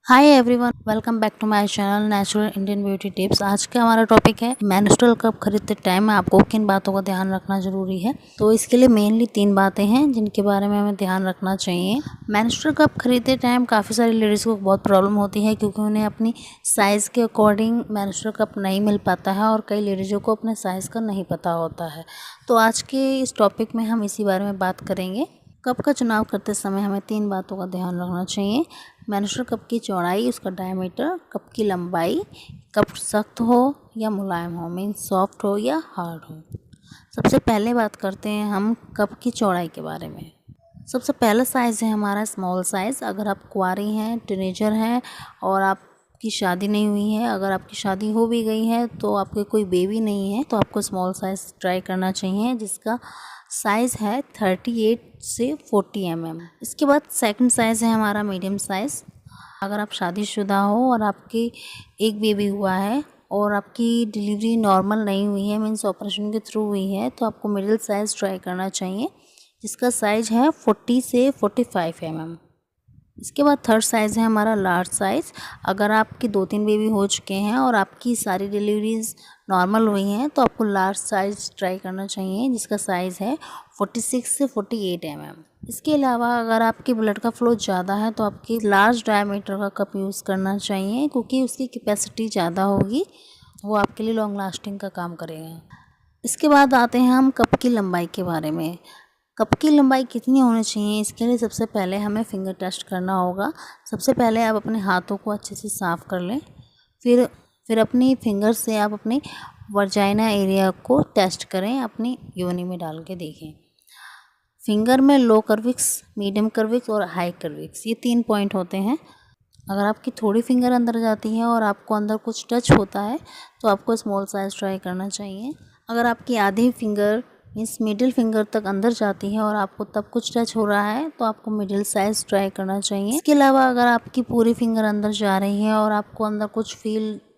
Hi everyone, welcome back to my channel natural Indian beauty tips. आज का हमारा topic है मेंस्ट्रुअल कप खरीदते टाइम आपको किन बातों का ध्यान रखना ज़रूरी है। तो इसके लिए मेनली 3 बातें हैं जिनके बारे में हमें ध्यान रखना चाहिए। मेंस्ट्रुअल कप खरीदते टाइम काफ़ी सारी लेडीज़ को बहुत प्रॉब्लम होती है क्योंकि उन्हें अपनी साइज़ के अकॉर्डिंग मेंस्ट्रुअल कप नहीं मिल पाता है और कई लेडीज़ों को अपने साइज़ का नहीं पता होता है। तो आज के इस टॉपिक में हम इसी बारे में बात करेंगे। कप का चुनाव करते समय हमें 3 बातों का ध्यान रखना चाहिए। मेंस्ट्रुअल कप की चौड़ाई, उसका डायमीटर, कप की लंबाई, कप सख्त हो या मुलायम हो, मीन्स सॉफ्ट हो या हार्ड हो। सबसे पहले बात करते हैं हम कप की चौड़ाई के बारे में। सबसे पहला साइज़ है हमारा स्मॉल साइज़। अगर आप कुंवारी हैं, टीनेजर हैं और आपकी शादी नहीं हुई है, अगर आपकी शादी हो भी गई है तो आपके कोई बेबी नहीं है, तो आपको स्मॉल साइज़ ट्राई करना चाहिए जिसका साइज़ है 38 से 40 mm। इसके बाद सेकंड साइज़ है हमारा मीडियम साइज़। अगर आप शादीशुदा हो और आपकी एक बेबी हुआ है और आपकी डिलीवरी नॉर्मल नहीं हुई है, मीन्स ऑपरेशन के थ्रू हुई है, तो आपको मिडिल साइज़ ट्राई करना चाहिए जिसका साइज़ है 40 से 45 mm। इसके बाद थर्ड साइज़ है हमारा लार्ज साइज़। अगर आपकी 2-3 बेबी हो चुके हैं और आपकी सारी डिलीवरीज नॉर्मल हुई हैं तो आपको लार्ज साइज़ ट्राई करना चाहिए जिसका साइज़ है 46 से 48 mm। इसके अलावा अगर आपकी ब्लड का फ्लो ज़्यादा है तो आपकी लार्ज डायमीटर का कप यूज़ करना चाहिए क्योंकि उसकी कैपेसिटी ज़्यादा होगी, वो आपके लिए लॉन्ग लास्टिंग का काम करेगा। इसके बाद आते हैं हम कप की लंबाई के बारे में। कप की लंबाई कितनी होनी चाहिए, इसके लिए सबसे पहले हमें फिंगर टेस्ट करना होगा। सबसे पहले आप अपने हाथों को अच्छे से साफ़ कर लें, फिर अपनी फिंगर से आप अपने वर्जाइना एरिया को टेस्ट करें, अपनी योनि में डाल के देखें। फिंगर में लो कर्विक्स, मीडियम कर्विक्स और हाई कर्विक्स, ये 3 पॉइंट होते हैं। अगर आपकी थोड़ी फिंगर अंदर जाती है और आपको अंदर कुछ टच होता है तो आपको स्मॉल साइज़ ट्राई करना चाहिए। अगर आपकी आधी फिंगर मीन्स मिडिल फिंगर तक अंदर जाती है और आपको तब कुछ टच हो रहा है तो आपको मिडिल साइज़ ट्राई करना चाहिए। इसके अलावा अगर आपकी पूरी फिंगर अंदर जा रही है और आपको अंदर कुछ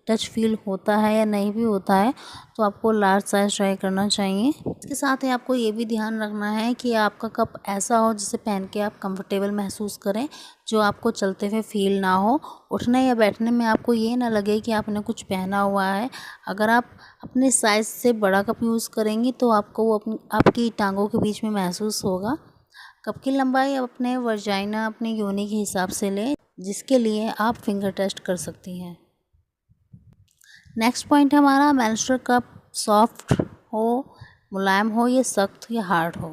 टच फील होता है या नहीं भी होता है तो आपको लार्ज साइज़ ट्राई करना चाहिए। इसके साथ ही आपको ये भी ध्यान रखना है कि आपका कप ऐसा हो जिसे पहन के आप कंफर्टेबल महसूस करें, जो आपको चलते हुए फील ना हो। उठने या बैठने में आपको ये ना लगे कि आपने कुछ पहना हुआ है। अगर आप अपने साइज़ से बड़ा कप यूज़ करेंगी तो आपको वो आपकी टांगों के बीच में महसूस होगा। कप की लंबाई अपने वर्जाइना, अपनी योनि के हिसाब से लें, जिसके लिए आप फिंगर टेस्ट कर सकती हैं। नेक्स्ट पॉइंट है हमारा मेंस्ट्रुअल कप सॉफ्ट हो, मुलायम हो या सख्त या हार्ड हो।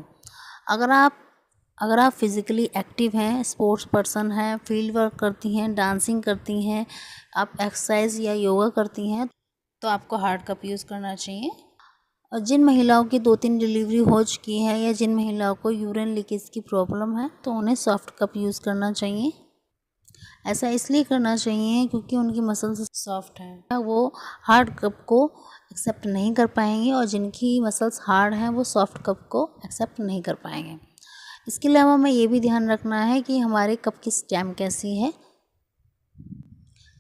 अगर आप फिज़िकली एक्टिव हैं, स्पोर्ट्स पर्सन हैं, फील्ड वर्क करती हैं, डांसिंग करती हैं, आप एक्सरसाइज या योगा करती हैं तो आपको हार्ड कप यूज़ करना चाहिए। और जिन महिलाओं की 2-3 डिलीवरी हो चुकी है या जिन महिलाओं को यूरिन लीकेज की प्रॉब्लम है तो उन्हें सॉफ्ट कप यूज़ करना चाहिए। ऐसा इसलिए करना चाहिए क्योंकि उनकी मसल्स सॉफ्ट हैं, वो हार्ड कप को एक्सेप्ट नहीं कर पाएंगे और जिनकी मसल्स हार्ड हैं वो सॉफ्ट कप को एक्सेप्ट नहीं कर पाएंगे। इसके अलावा हमें ये भी ध्यान रखना है कि हमारे कप की स्टेम कैसी है।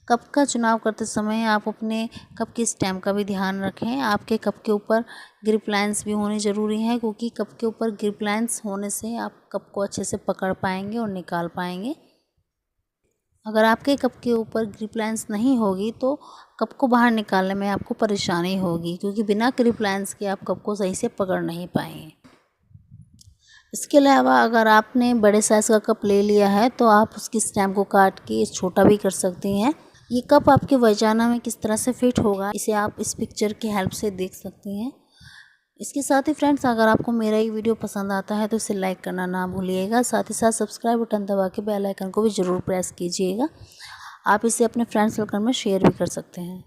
कप का चुनाव करते समय आप अपने कप की स्टेम का भी ध्यान रखें। आपके कप के ऊपर ग्रिप लाइन्स भी होनी ज़रूरी है क्योंकि कप के ऊपर ग्रिप लाइन्स होने से आप कप को अच्छे से पकड़ पाएंगे और निकाल पाएंगे। अगर आपके कप के ऊपर ग्रिप लाइन्स नहीं होगी तो कप को बाहर निकालने में आपको परेशानी होगी क्योंकि बिना ग्रिप लाइन्स के आप कप को सही से पकड़ नहीं पाएंगे। इसके अलावा अगर आपने बड़े साइज़ का कप ले लिया है तो आप उसकी स्टेम को काट के छोटा भी कर सकती हैं। ये कप आपके वजाना में किस तरह से फिट होगा इसे आप इस पिक्चर की हेल्प से देख सकती हैं। इसके साथ ही फ्रेंड्स, अगर आपको मेरा ये वीडियो पसंद आता है तो इसे लाइक करना ना भूलिएगा। साथ ही साथ सब्सक्राइब बटन दबा के बेल आइकन को भी ज़रूर प्रेस कीजिएगा। आप इसे अपने फ्रेंड सर्कल में शेयर भी कर सकते हैं।